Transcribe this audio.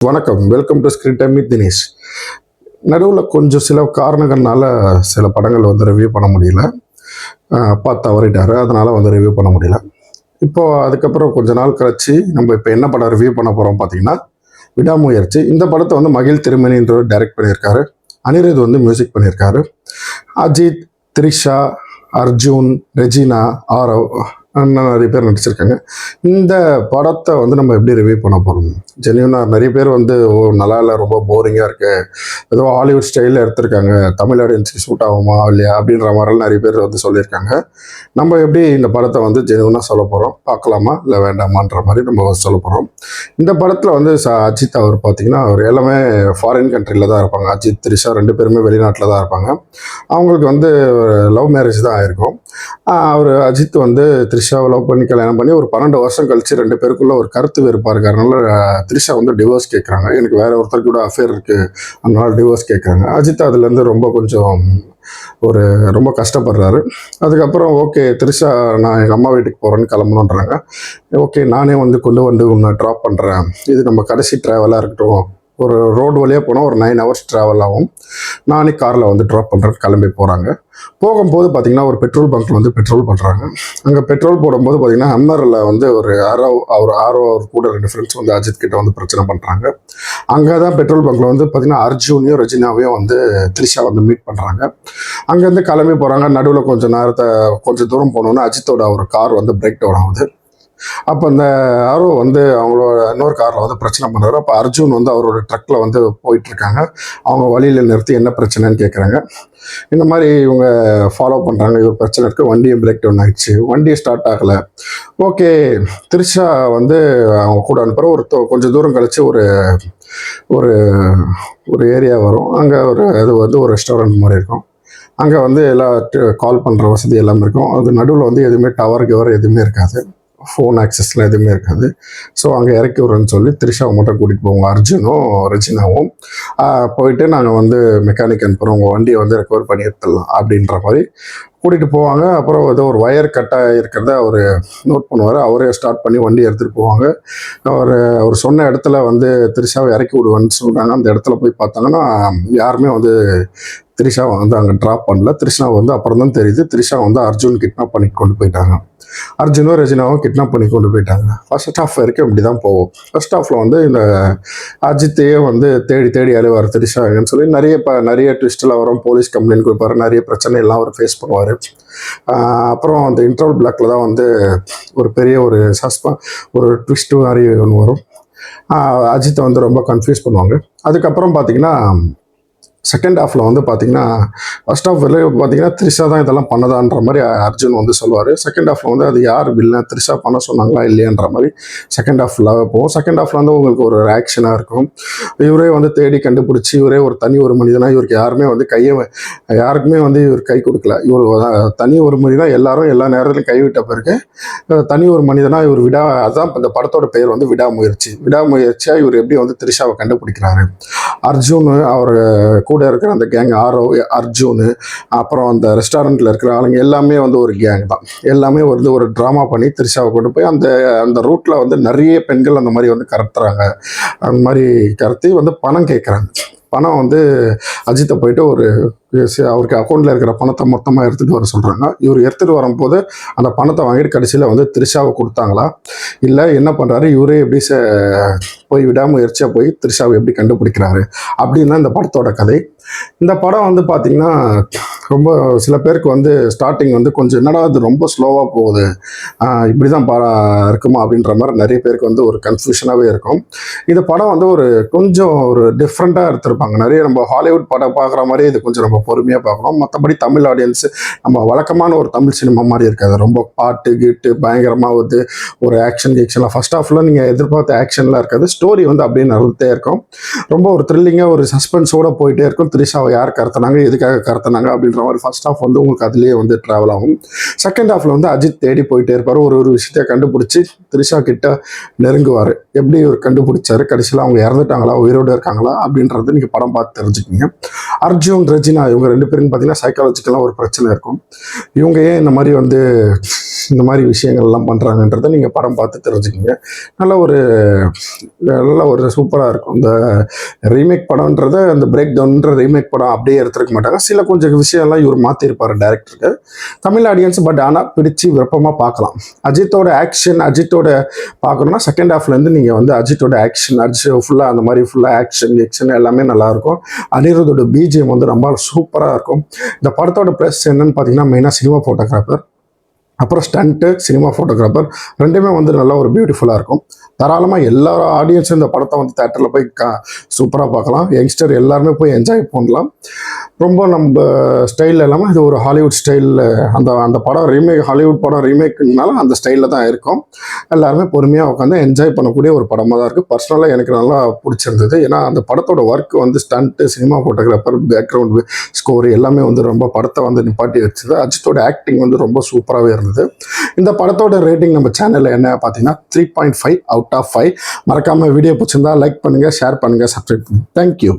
வணக்கம். Welcome to screen time with Dinesh. நடுவில் கொஞ்சம் சில காரணங்கள்னால சில படங்கள் வந்து ரிவ்யூ பண்ண முடியல. அப்பா தவறிட்டார், அதனால் வந்து ரிவ்யூ பண்ண முடியல. இப்போது அதுக்கப்புறம் கொஞ்ச நாள் கழிச்சு நம்ம இப்போ என்ன படம் ரிவ்யூ பண்ண போகிறோம் பார்த்தீங்கன்னா, விடாமுயற்சி. இந்த படத்தை வந்து மகிழ் திருமணின்றவர் டைரக்ட் பண்ணியிருக்காரு. அனிருத் வந்து மியூசிக் பண்ணியிருக்காரு. அஜித், த்ரிஷா, அர்ஜுன், ரெஜினா, ஆரவ் இன்னும் நிறைய பேர் நடிச்சிருக்காங்க. இந்த படத்தை வந்து நம்ம எப்படி ரிவ்யூ பண்ண போகிறோம்? ஜென்யூனாக நிறைய பேர் வந்து நல்லா இல்லை, ரொம்ப போரிங்காக இருக்குது, ஏதோ ஹாலிவுட் ஸ்டைலில் எடுத்திருக்காங்க, தமிழ் ஆடியன்ஸுக்கு சூட் ஆகுமா இல்லையா அப்படின்ற மாதிரிலாம் நிறைய பேர் வந்து சொல்லியிருக்காங்க. நம்ம எப்படி இந்த படத்தை வந்து ஜென்யூனாக சொல்ல போகிறோம், பார்க்கலாமா இல்லை வேண்டாமான்ற மாதிரி நம்ம சொல்ல போகிறோம். இந்த படத்தில் வந்து அஜித் அவர் பார்த்திங்கன்னா அவர் எல்லாமே ஃபாரின் கண்ட்ரியில் தான் இருப்பாங்க. அஜித், த்ரிஷா ரெண்டு பேருமே வெளிநாட்டில் தான் இருப்பாங்க. அவங்களுக்கு வந்து லவ் மேரேஜ் தான் ஆயிருக்கும். அவர் அஜித் வந்து த்ரிஷாவை லவ் பண்ணி கல்யாணம் பண்ணி ஒரு 12 வருஷம் கழிச்சு ரெண்டு பேருக்குள்ள ஒரு கருத்து வேறுபாடு இருக்கிறதுனால த்ரிஷா வந்து டிவோர்ஸ் கேட்குறாங்க. எனக்கு வேற ஒருத்தருக்கு கூட அஃபேர் இருக்குது, அதனால டிவோர்ஸ் கேட்குறாங்க. அஜித் அதுலேருந்து ரொம்ப கஷ்டப்படுறாரு. அதுக்கப்புறம் ஓகே த்ரிஷா நான் எங்கள் அம்மா வீட்டுக்கு போகிறேன்னு கிளம்பணுன்றாங்க. ஓகே நானே வந்து கொண்டு வந்து உன்னை ட்ராப் பண்ணுறேன், இது நம்ம கடைசி ட்ராவலாக இருக்கட்டும், ஒரு ரோடு வழியாக போனால் ஒரு 9 hours ட்ராவல் ஆகும், நானே காரில் வந்து ட்ராப் பண்ணுறேன் கிளம்பி போகிறாங்க. போகும்போது பார்த்திங்கன்னா ஒரு பெட்ரோல் பங்க்கில் வந்து பெட்ரோல் பண்ணுறாங்க. அங்கே பெட்ரோல் போடும்போது பார்த்திங்கன்னா ஹம்மரில் வந்து ஒரு ஆரோ கூட 2 ஃப்ரெண்ட்ஸ் வந்து அஜித் கிட்ட வந்து பிரச்சனை பண்ணுறாங்க. அங்கே தான் பெட்ரோல் பங்க்கில் வந்து பார்த்திங்கன்னா அர்ஜுனையும் ரெஜினாவையும் வந்து த்ரிஷா வந்து மீட் பண்ணுறாங்க. அங்கேருந்து கிளம்பி போகிறாங்க. நடுவில் கொஞ்சம் தூரம் போனோன்னா அஜித்தோட ஒரு கார் வந்து பிரேக் டவுன் ஆகுது. அப்போ அந்த ஆரோ வந்து அவங்களோட இன்னொரு காரில் வந்து பிரச்சனை பண்ணுறாரு. அப்போ அர்ஜுன் வந்து அவரோட ட்ரக்கில் வந்து போயிட்டுருக்காங்க. அவங்க வழியில் நிறுத்தி என்ன பிரச்சனைன்னு கேட்குறாங்க. இந்த மாதிரி இவங்க ஃபாலோ பண்ணுறாங்க, இவர் பிரச்சனை இருக்குது, வண்டியும் பிரேக் டவுன் ஆகிடுச்சு, வண்டியும் ஸ்டார்ட் ஆகலை. ஓகே த்ரிஷா வந்து அவங்க கூட அனுப்புகிற கொஞ்சம் தூரம் கழித்து ஒரு ஒரு ஏரியா வரும். அங்கே அது வந்து ஒரு ரெஸ்டாரண்ட் மாதிரி இருக்கும். அங்கே வந்து எல்லாம் கால் பண்ணுற வசதி எல்லாமே இருக்கும். அது நடுவில் வந்து எதுவுமே டவர் எதுவுமே இருக்காது, ஃபோன் ஆக்சஸ்லாம் எதுவுமே இருக்காது. ஸோ அங்கே இறக்கி விட்றேன்னு சொல்லி த்ரிஷாவை மட்டும் கூட்டிகிட்டு போவோம். அர்ஜுனும் ரெஜினாவும் போயிட்டு நாங்கள் வந்து மெக்கானிக் அனுப்புகிறோம், உங்கள் வண்டியை வந்து ரெக்கவர் பண்ணி எடுத்துடலாம் அப்படின்ற மாதிரி கூட்டிகிட்டு போவாங்க. அப்புறம் ஏதோ ஒரு ஒயர் கட்டாக இருக்கிறத அவர் நோட் பண்ணுவார். அவரே ஸ்டார்ட் பண்ணி வண்டி எடுத்துகிட்டு போவாங்க. அவர் சொன்ன இடத்துல வந்து த்ரிஷாவை இறக்கி விடுவேன்னு சொல்கிறாங்க. அந்த இடத்துல போய் பார்த்தாங்கன்னா யாருமே வந்து த்ரிஷாவை வந்து அங்கே ட்ராப் பண்ணல. த்ரிஷாவை வந்து அப்புறம் தான் தெரியுது த்ரிஷா வந்து அர்ஜுன் கிட்னாப் பண்ணி கொண்டு போயிட்டாங்க. அர்ஜுனும் ரெஜினாவும் கிட்னாப் பண்ணி கொண்டு போயிட்டாங்க. ஃபர்ஸ்ட் ஹாஃப் வரைக்கும் இப்படி தான் போகும். ஃபர்ஸ்ட் ஹாஃபில் வந்து இந்த அஜித்தையே வந்து தேடி அழுவார் த்ரிஷான்னு சொல்லி நிறைய ட்விஸ்டெல்லாம் வரும். போலீஸ் கம்ப்ளைண்ட் கொடுப்பாரு, நிறைய பிரச்சனை எல்லாம் அவர் ஃபேஸ் பண்ணுவார். அப்புறம் அந்த இன்டர்வல் பிளாக்ல தான் வந்து ஒரு பெரிய ஒரு ட்விஸ்ட் மாதிரி ஒன்று வரும். அஜித்தை வந்து ரொம்ப கன்ஃபியூஸ் பண்ணுவாங்க. அதுக்கப்புறம் பார்த்தீங்கன்னா செகண்ட் ஹாஃபில் வந்து பார்த்தீங்கன்னா ஃபர்ஸ்ட் ஹாஃப் பார்த்தீங்கன்னா த்ரிஷா தான் இதெல்லாம் பண்ணதான்ற மாதிரி அர்ஜுன் வந்து சொல்லுவார். செகண்ட் ஹாஃபில் வந்து அது யார் இல்லை, த்ரிஷா பண்ண சொன்னாங்களா இல்லையான்ற மாதிரி செகண்ட் ஹாஃபில் போகும். செகண்ட் ஹாஃபில் வந்து உங்களுக்கு ஒரு ஆக்ஷனாக இருக்கும். இவரே வந்து தேடி கண்டுபிடிச்சி இவரே ஒரு தனி ஒரு மனிதனாக, இவருக்கு யாருக்குமே வந்து இவர் கை கொடுக்கல, இவர் தனி ஒரு மனிதனாக எல்லாரும் எல்லா நேரத்துலையும் கைவிட்ட பிறகு தனி ஒரு மனிதனாக இவர் அதுதான் இந்த படத்தோட பெயர் வந்து விடாமுயற்சியாக இவர் எப்படி வந்து த்ரிஷாவை கண்டுபிடிக்கிறாரு. அர்ஜுன் அவர் கூட இருக்கிற அந்த கேங் அர்ஜுனு, அப்புறம் அந்த ரெஸ்டாரண்ட்டில் இருக்கிற ஆளுங்க எல்லாமே வந்து ஒரு கேங் தான். எல்லாமே வந்து ஒரு ட்ராமா பண்ணி த்ரிஷாவை கொண்டு போய் அந்த ரூட்டில் வந்து நிறைய பெண்கள் அந்த மாதிரி வந்து கடத்துறாங்க. அந்த மாதிரி கடத்தி வந்து பணம் கேட்குறாங்க. பணம் வந்து அஜித்தை போயிட்டு அவருக்கு அக்கௌண்ட்டில் இருக்கிற பணத்தை மொத்தமாக எடுத்துகிட்டு வர சொல்கிறாங்க. இவர் எடுத்துகிட்டு வரும்போது அந்த பணத்தை வாங்கிட்டு கடைசியில் வந்து த்ரிஷாவை கொடுத்தாங்களா இல்லை என்ன பண்ணுறாரு, இவரே எப்படி போய் விடாமுயற்சியாக போய் த்ரிஷாவை எப்படி கண்டுபிடிக்கிறாரு அப்படின்னு இந்த படத்தோட கதை. இந்த படம் வந்து பார்த்திங்கன்னா ரொம்ப சில பேருக்கு வந்து ஸ்டார்டிங் வந்து கொஞ்சம் என்னடா அது ரொம்ப ஸ்லோவாக போகுது, இப்படி தான் இருக்குமா அப்படின்ற மாதிரி நிறைய பேருக்கு வந்து ஒரு கன்ஃபியூஷனாகவே இருக்கும். இந்த படம் வந்து கொஞ்சம் ஒரு டிஃப்ரெண்ட்டாக எடுத்திருப்பாங்க. நிறைய நம்ம ஹாலிவுட் படம் பார்க்குற மாதிரி இது கொஞ்சம் நம்ம பொறுமையாக பார்க்கணும். மற்றபடி தமிழ் ஆடியன்ஸு நம்ம வழக்கமான ஒரு தமிழ் சினிமா மாதிரி இருக்காது. ரொம்ப பாட்டு கீட்டு பயங்கரமாக வந்து ஒரு ஆக்ஷன்லாம் ஃபர்ஸ்ட் ஹாஃபில் நீங்கள் எதிர்பார்த்த ஆக்ஷன்லாம் இருக்காது. ஸ்டோரி வந்து அப்படியே நடந்துகிட்டே இருக்கும். ரொம்ப ஒரு த்ரில்லிங்காக ஒரு சஸ்பென்ஸோடு போயிட்டே இருக்கும். த்ரிஷாவை யார் கடத்தினாங்க, எதுக்காக கடத்தினாங்க அப்படின்ற சொன்ன மாதிரி ஃபர்ஸ்ட் ஹாஃப் வந்து உங்களுக்கு அதுலேயே வந்து ட்ராவல் ஆகும். செகண்ட் ஹாஃபில் வந்து அஜித் தேடி போயிட்டே இருப்பார், ஒரு ஒரு விஷயத்தை கண்டுபிடிச்சி த்ரிஷா கிட்ட நெருங்குவார். எப்படி இவர் கண்டுபிடிச்சாரு, கடைசியில் அவங்க இறந்துட்டாங்களா உயிரோடு இருக்காங்களா அப்படின்றது நீங்கள் படம் பார்த்து தெரிஞ்சுக்கிங்க. அர்ஜுன் ரெஜினா இவங்க 2 பேரும் பார்த்தீங்கன்னா சைக்காலஜிக்கலாக ஒரு பிரச்சனை இருக்கும். இவங்க ஏன் இந்த மாதிரி வந்து இந்த மாதிரி விஷயங்கள்லாம் பண்ணுறாங்கன்றதை நீங்கள் படம் பார்த்து தெரிஞ்சுக்கிங்க. நல்ல ஒரு சூப்பராக இருக்கும். இந்த ரீமேக் படம்ன்றத அந்த பிரேக் டவுன்ற ரீமேக் படம் அப்படியே எடுத்துருக்க மாட்டாங்க. சில கொஞ்சம் விஷயம்லாம் இவர் மாற்றிருப்பார் டேரக்டருக்கு, தமிழ் ஆடியன்ஸ். பட் ஆனால் பிடிச்சி விருப்பமாக பார்க்கலாம். அஜித்தோட ஆக்ஷன், அஜித்தோட பார்க்கணுன்னா செகண்ட் ஹாஃப்லேருந்து நீங்கள் வந்து அஜித்தோட ஆக்ஷன், அஜித் ஃபுல்லாக அந்த மாதிரி ஃபுல்லாக ஆக்ஷன் எல்லாமே நல்லாயிருக்கும். அனிருத்தோட பிஜிஎம் வந்து ரொம்ப சூப்பராக இருக்கும். இந்த படத்தோட ப்ளஸ் என்னன்னு பார்த்தீங்கன்னா மெயினாக சினிமா ஃபோட்டோகிராஃபர், அப்புறம் ஸ்டண்ட்டு, சினிமா ஃபோட்டோகிராஃபர் ரெண்டுமே வந்து நல்லா ஒரு பியூட்டிஃபுல்லாக இருக்கும். தாராளமாக எல்லா ஆடியன்ஸும் இந்த படத்தை வந்து தேட்டரில் போய் சூப்பராக பார்க்கலாம். யங்ஸ்டர் எல்லாருமே போய் என்ஜாய் பண்ணலாம். ரொம்ப நம்ம ஸ்டைலில் இல்லாமல் இது ஒரு ஹாலிவுட் ஸ்டைலில், அந்த படம் ரீமேக், ஹாலிவுட் படம் ரீமேக்குனால அந்த ஸ்டைலில் தான் இருக்கும். எல்லாருமே பொறுமையாக உட்காந்து என்ஜாய் பண்ணக்கூடிய ஒரு படமாக தான் இருக்குது. பர்சனலாக எனக்கு நல்லா பிடிச்சிருந்தது. ஏன்னா அந்த படத்தோட ஒர்க் வந்து stunt, cinema photographer, background score எல்லாமே வந்து ரொம்ப படத்தை வந்து நிப்பாட்டி வச்சது. அஜித்தோட ஆக்டிங் வந்து ரொம்ப சூப்பராகவே இருந்தது. இந்த படத்தோட ரேட்டிங் நம்ம சேனலில் என்ன பார்த்தீங்கன்னா 3.5 out of 5. மறக்காமல் வீடியோ பிடிச்சிருந்தா லைக் பண்ணுங்கள், ஷேர் பண்ணுங்கள், சப்ஸ்கிரைப் பண்ணுங்கள். தேங்க்யூ.